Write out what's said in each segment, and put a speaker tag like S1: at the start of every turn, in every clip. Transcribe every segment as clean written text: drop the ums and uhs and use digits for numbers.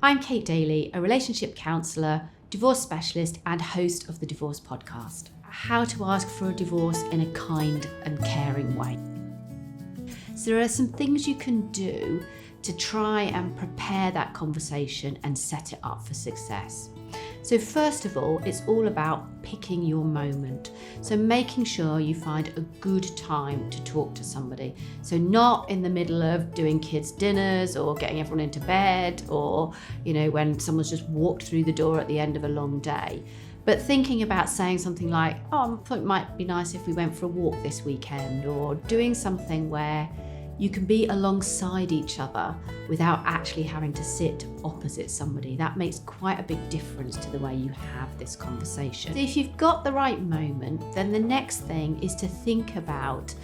S1: I'm Kate Daly, a relationship counsellor, divorce specialist and host of the Divorce Podcast. How to ask for a divorce in a kind and caring way. So there are some things you can do to try and prepare that conversation and set it up for success. So first of all, it's all about picking your moment. So making sure you find a good time to talk to somebody. So not in the middle of doing kids' dinners or getting everyone into bed or, when someone's just walked through the door at the end of a long day. But thinking about saying something like, I thought it might be nice if we went for a walk this weekend, or doing something where you can be alongside each other without actually having to sit opposite somebody. That makes quite a big difference to the way you have this conversation. So if you've got the right moment, then the next thing is to think about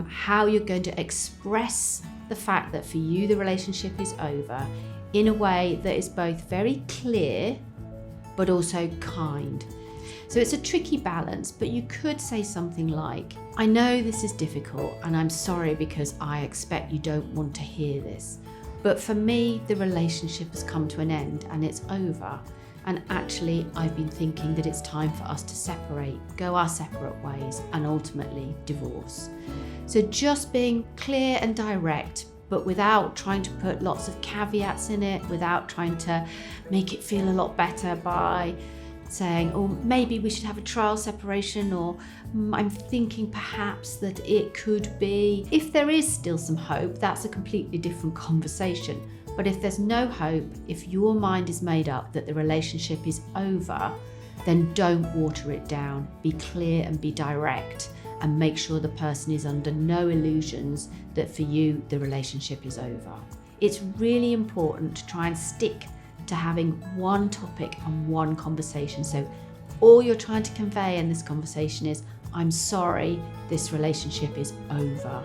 S1: how you're going to express the fact that for you the relationship is over in a way that is both very clear but also kind. So it's a tricky balance, but you could say something like, I know this is difficult and I'm sorry because I expect you don't want to hear this, but for me, the relationship has come to an end and it's over. And actually, I've been thinking that it's time for us to separate, go our separate ways and ultimately divorce. So just being clear and direct, but without trying to put lots of caveats in it, without trying to make it feel a lot better by saying, maybe we should have a trial separation, or I'm thinking perhaps that it could be. If there is still some hope, that's a completely different conversation. But if there's no hope, if your mind is made up that the relationship is over, then don't water it down. Be clear and be direct, and make sure the person is under no illusions that for you the relationship is over. It's really important to try and stick to having one topic and one conversation. So all you're trying to convey in this conversation is, I'm sorry, this relationship is over.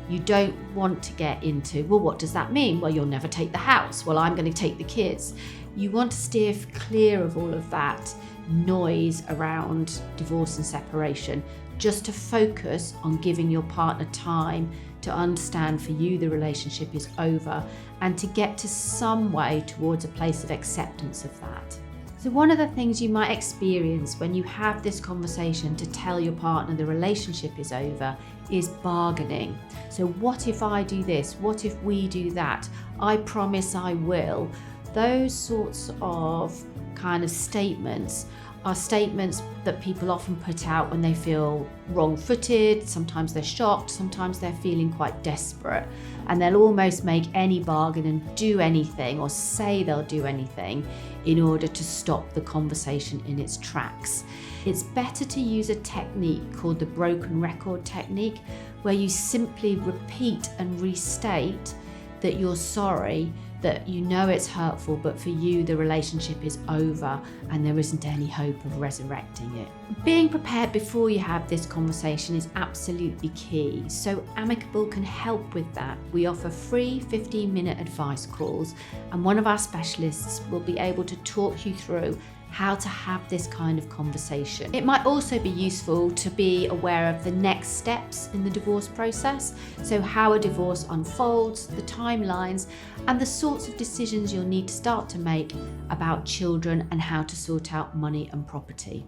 S1: You don't want to get into, what does that mean? Well, you'll never take the house. Well, I'm going to take the kids. You want to steer clear of all of that noise around divorce and separation, just to focus on giving your partner time to understand for you the relationship is over and to get to some way towards a place of acceptance of that. So one of the things you might experience when you have this conversation to tell your partner the relationship is over is bargaining. So what if I do this? What if we do that? I promise I will. Those sorts of kind of statements are statements that people often put out when they feel wrong-footed. Sometimes they're shocked, sometimes they're feeling quite desperate, and they'll almost make any bargain and do anything or say they'll do anything in order to stop the conversation in its tracks. It's better to use a technique called the broken record technique, where you simply repeat and restate that you're sorry, that you know it's hurtful, but for you the relationship is over and there isn't any hope of resurrecting it. Being prepared before you have this conversation is absolutely key. So Amicable can help with that. We offer free 15-minute advice calls, and one of our specialists will be able to talk you through how to have this kind of conversation. It might also be useful to be aware of the next steps in the divorce process, so how a divorce unfolds, the timelines, and the sorts of decisions you'll need to start to make about children and how to sort out money and property.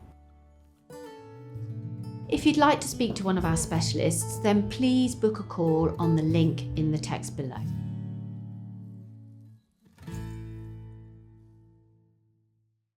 S1: If you'd like to speak to one of our specialists, then please book a call on the link in the text below.